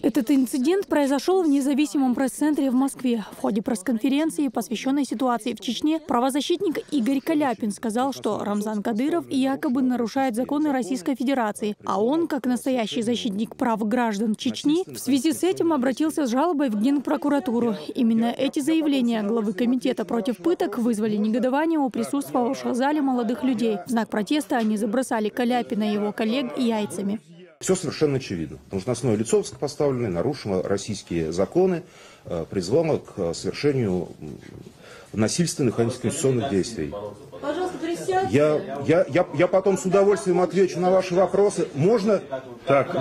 Этот инцидент произошел в независимом пресс-центре в Москве. В ходе пресс-конференции, посвященной ситуации в Чечне, правозащитник Игорь Каляпин сказал, что Рамзан Кадыров якобы нарушает законы Российской Федерации, а он, как настоящий защитник прав граждан Чечни, в связи с этим обратился с жалобой в Генпрокуратуру. Именно эти заявления главы комитета против пыток вызвали негодование у присутствовавших в зале молодых людей. В знак протеста они забросали Каляпина и его коллег яйцами. Все совершенно очевидно. Потому что основное лицо высокопоставленное нарушило российские законы, призвало к совершению насильственных антиконституционных действий. Пожалуйста, присядьте. Я потом с удовольствием отвечу на ваши вопросы. Можно? Так,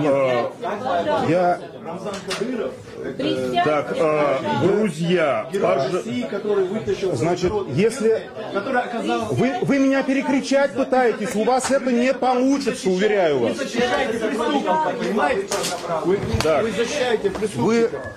друзья, значит, если вы меня перекричать пытаетесь, у вас это не получится, уверяю вас. Вы защищаете преступника.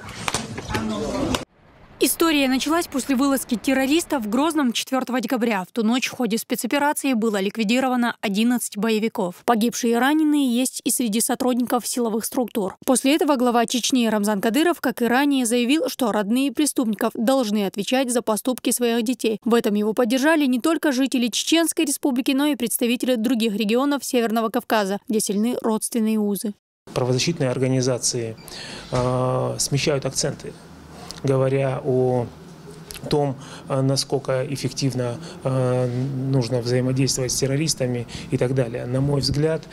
История началась после вылазки террористов в Грозном 4 декабря. В ту ночь в ходе спецоперации было ликвидировано 11 боевиков. Погибшие и раненые есть и среди сотрудников силовых структур. После этого глава Чечни Рамзан Кадыров, как и ранее, заявил, что родные преступников должны отвечать за поступки своих детей. В этом его поддержали не только жители Чеченской республики, но и представители других регионов Северного Кавказа, где сильны родственные узы. Правозащитные организации смещают акценты, говоря о том, насколько эффективно нужно взаимодействовать с террористами и так далее. На мой взгляд,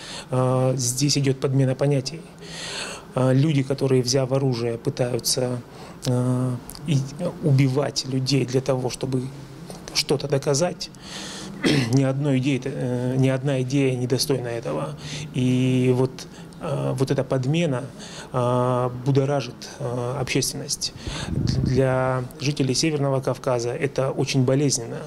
здесь идет подмена понятий. Люди, которые, взяв оружие, пытаются убивать людей для того, чтобы что-то доказать, ни одна идея недостойна этого. И вот эта подмена будоражит общественность. Для жителей Северного Кавказа это очень болезненно.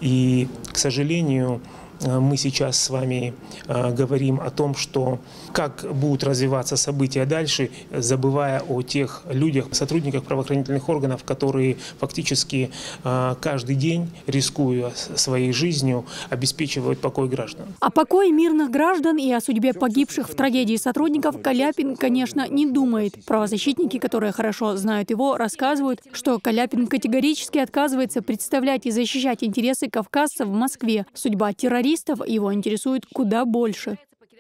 И, к сожалению, мы сейчас с вами говорим о том, что как будут развиваться события дальше, забывая о тех людях, сотрудниках правоохранительных органов, которые фактически каждый день, рискуя своей жизнью, обеспечивают покой граждан. О покое мирных граждан и о судьбе погибших в трагедии сотрудников Каляпин, конечно, не думает. Правозащитники, которые хорошо знают его, рассказывают, что Каляпин категорически отказывается представлять и защищать интересы кавказцев в Москве. Судьба террористов его интересует куда больше.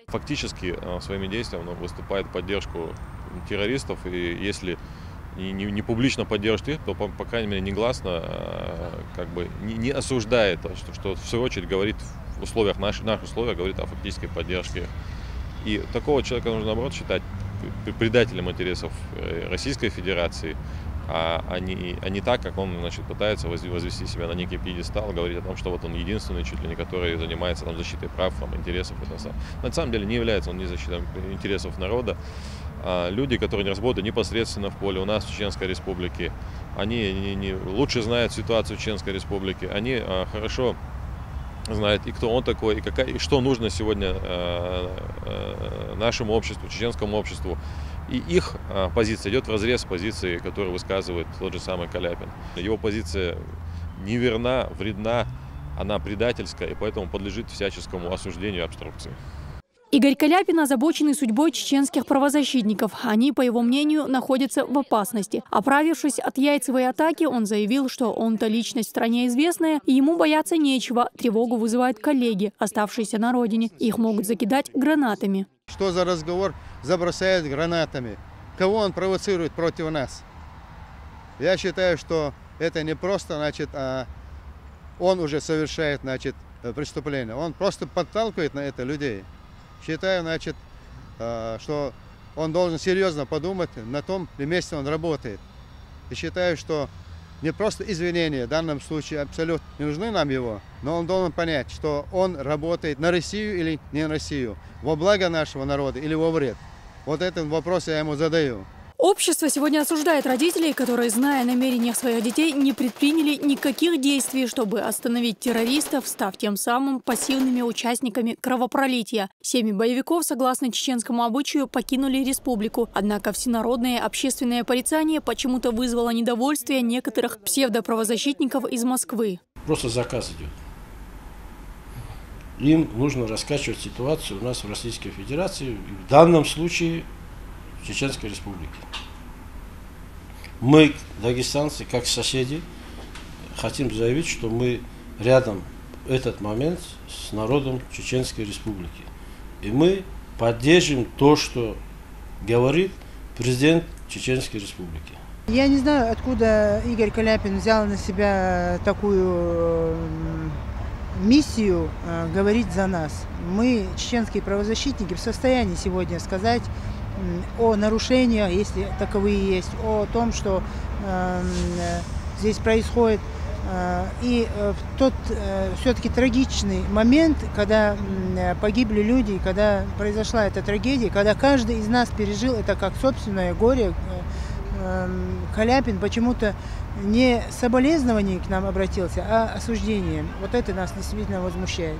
Фактически своими действиями он выступает в поддержку террористов, и если не публично поддерживает их, то, по крайней мере, негласно не осуждает, что в свою очередь говорит в условиях, наших условиях, говорит о фактической поддержке. И такого человека нужно, наоборот, считать предателем интересов Российской Федерации, а не так, как он, значит, пытается возвести себя на некий пьедестал, говорить о том, что вот он единственный, чуть ли не который занимается защитой прав, интересов. На самом деле не является он ни защитой интересов народа. Люди, которые не работают непосредственно в поле у нас в Чеченской Республике, они лучше знают ситуацию в Чеченской Республике, они хорошо знают, и кто он такой, и что нужно сегодня нашему обществу, чеченскому обществу. И их позиция идет вразрез с позицией, которую высказывает тот же самый Каляпин. Его позиция неверна, вредна, она предательская, и поэтому подлежит всяческому осуждению и обструкции. Игорь Каляпин озабочен судьбой чеченских правозащитников. Они, по его мнению, находятся в опасности. Оправившись от яйцевой атаки, он заявил, что он-то личность в стране известная, и ему бояться нечего. Тревогу вызывают коллеги, оставшиеся на родине. Их могут закидать гранатами. Что за разговор забросает гранатами? Кого он провоцирует против нас? Я считаю, что это не просто, а он уже совершает, преступление. Он просто подталкивает на это людей. Считаю, что он должен серьезно подумать на том месте, он работает. И считаю, что не просто извинения в данном случае абсолютно не нужны нам его, но он должен понять, что он работает на Россию или не на Россию, во благо нашего народа или во вред. Вот этот вопрос я ему задаю. Общество сегодня осуждает родителей, которые, зная о намерениях своих детей, не предприняли никаких действий, чтобы остановить террористов, став тем самым пассивными участниками кровопролития. 7 боевиков, согласно чеченскому обычаю, покинули республику. Однако всенародное общественное порицание почему-то вызвало недовольствие некоторых псевдоправозащитников из Москвы. Просто заказ идет. Им нужно раскачивать ситуацию у нас в Российской Федерации. В данном случае Чеченской Республики. Мы, дагестанцы, как соседи, хотим заявить, что мы рядом в этот момент с народом Чеченской Республики. И мы поддержим то, что говорит президент Чеченской Республики. Я не знаю, откуда Игорь Каляпин взял на себя такую миссию говорить за нас. Мы, чеченские правозащитники, в состоянии сегодня сказать о нарушениях, если таковые есть, о том, что здесь происходит. И в тот все-таки трагичный момент, когда погибли люди, когда произошла эта трагедия, когда каждый из нас пережил это как собственное горе, Каляпин почему-то не соболезнованием к нам обратился, а осуждением. Вот это нас действительно возмущает.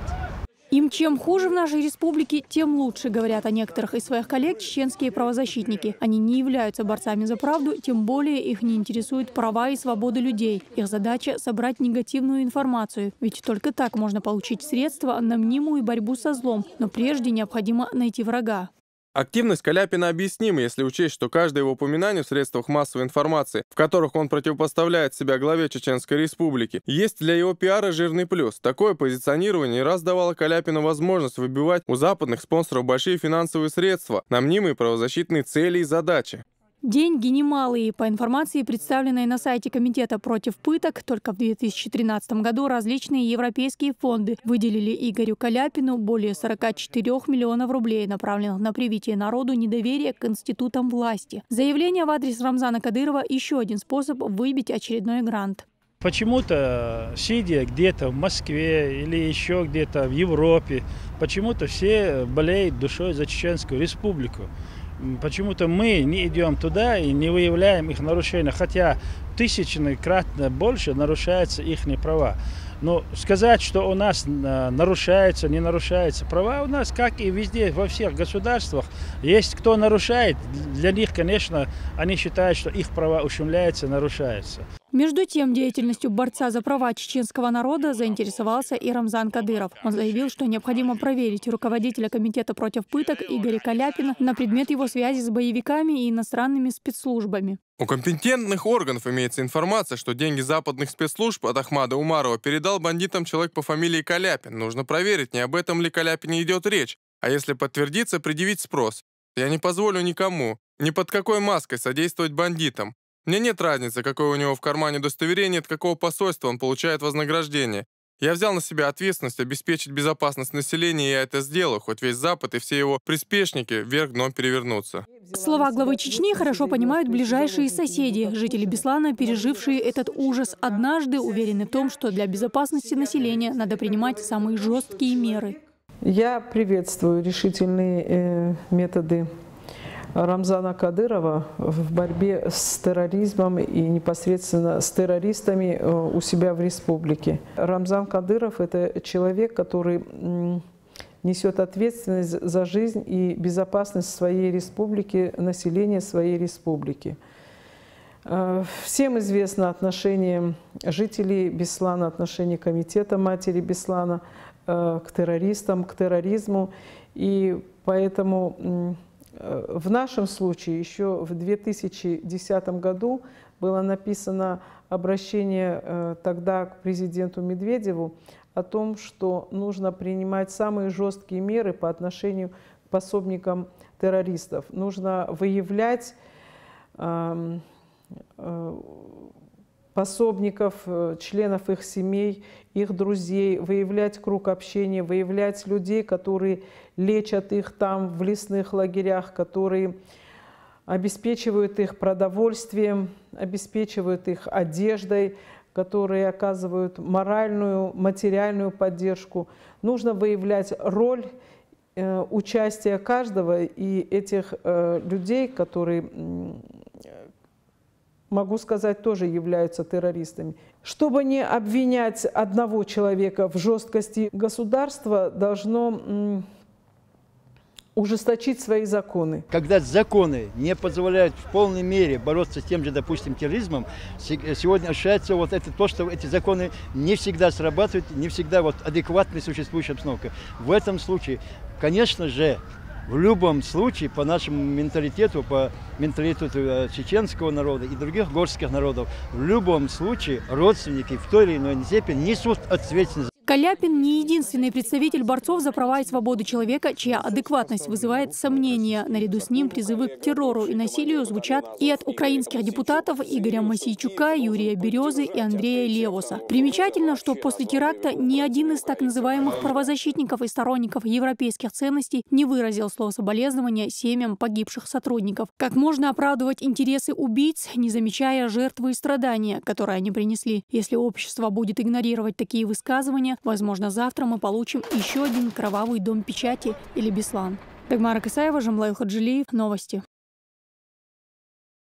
Им чем хуже в нашей республике, тем лучше, говорят о некоторых из своих коллег чеченские правозащитники. Они не являются борцами за правду, тем более их не интересуют права и свободы людей. Их задача – собрать негативную информацию. Ведь только так можно получить средства на мнимую борьбу со злом. Но прежде необходимо найти врага. Активность Каляпина объяснима, если учесть, что каждое его упоминание в средствах массовой информации, в которых он противопоставляет себя главе Чеченской Республики, есть для его пиара жирный плюс. Такое позиционирование не раз давало Каляпину возможность выбивать у западных спонсоров большие финансовые средства на мнимые правозащитные цели и задачи. Деньги немалые. По информации, представленной на сайте Комитета против пыток, только в 2013 году различные европейские фонды выделили Игорю Каляпину более 44 миллионов рублей, направленных на привитие народу недоверия к институтам власти. Заявление в адрес Рамзана Кадырова – еще один способ выбить очередной грант. Почему-то, сидя где-то в Москве или еще где-то в Европе, почему-то все болеют душой за Чеченскую Республику. Почему-то мы не идем туда и не выявляем их нарушения, хотя тысячекратно больше нарушаются их права. Но сказать, что у нас нарушаются, не нарушаются права, у нас, как и везде, во всех государствах, есть кто нарушает. Для них, конечно, они считают, что их права ущемляются, нарушаются. Между тем, деятельностью борца за права чеченского народа заинтересовался и Рамзан Кадыров. Он заявил, что необходимо проверить руководителя Комитета против пыток Игоря Каляпина на предмет его связи с боевиками и иностранными спецслужбами. У компетентных органов имеется информация, что деньги западных спецслужб от Ахмада Умарова передал бандитам человек по фамилии Каляпин. Нужно проверить, не об этом ли Каляпине идет речь, а если подтвердится, предъявить спрос. Я не позволю никому, ни под какой маской содействовать бандитам. Мне нет разницы, какое у него в кармане удостоверение, от какого посольства он получает вознаграждение. Я взял на себя ответственность обеспечить безопасность населения, и я это сделаю, хоть весь Запад и все его приспешники вверх дном перевернутся. Слова главы Чечни хорошо понимают ближайшие соседи. Жители Беслана, пережившие этот ужас однажды, уверены в том, что для безопасности населения надо принимать самые жесткие меры. Я приветствую решительные методы Рамзана Кадырова в борьбе с терроризмом и непосредственно с террористами у себя в республике. Рамзан Кадыров – это человек, который несет ответственность за жизнь и безопасность своей республики, населения своей республики. Всем известно отношение жителей Беслана, отношение Комитета матери Беслана к террористам, к терроризму. И поэтому в нашем случае еще в 2010 году было написано обращение тогда к президенту Медведеву о том, что нужно принимать самые жесткие меры по отношению к пособникам террористов. Нужно выявлять пособников, членов их семей, их друзей, выявлять круг общения, выявлять людей, которые лечат их там в лесных лагерях, которые обеспечивают их продовольствием, обеспечивают их одеждой, которые оказывают моральную, материальную поддержку. Нужно выявлять роль участия каждого и этих людей, которые, могу сказать, тоже являются террористами. Чтобы не обвинять одного человека в жесткости, государство должно ужесточить свои законы. Когда законы не позволяют в полной мере бороться с тем же, допустим, терроризмом, сегодня ощущается вот это то, что эти законы не всегда срабатывают, не всегда вот адекватны существующей обстановке. В этом случае, конечно же, в любом случае, по нашему менталитету, по менталитету чеченского народа и других горских народов, в любом случае родственники в той или иной степени несут ответственность. Каляпин не единственный представитель борцов за права и свободы человека, чья адекватность вызывает сомнения. Наряду с ним призывы к террору и насилию звучат и от украинских депутатов Игоря Мосейчука, Юрия Березы и Андрея Левуса. Примечательно, что после теракта ни один из так называемых правозащитников и сторонников европейских ценностей не выразил слов соболезнования семьям погибших сотрудников. Как можно оправдывать интересы убийц, не замечая жертвы и страдания, которые они принесли? Если общество будет игнорировать такие высказывания, возможно, завтра мы получим еще один кровавый дом печати или Беслан. Дагмара Касаева, Жамлаил Хаджилиев. Новости.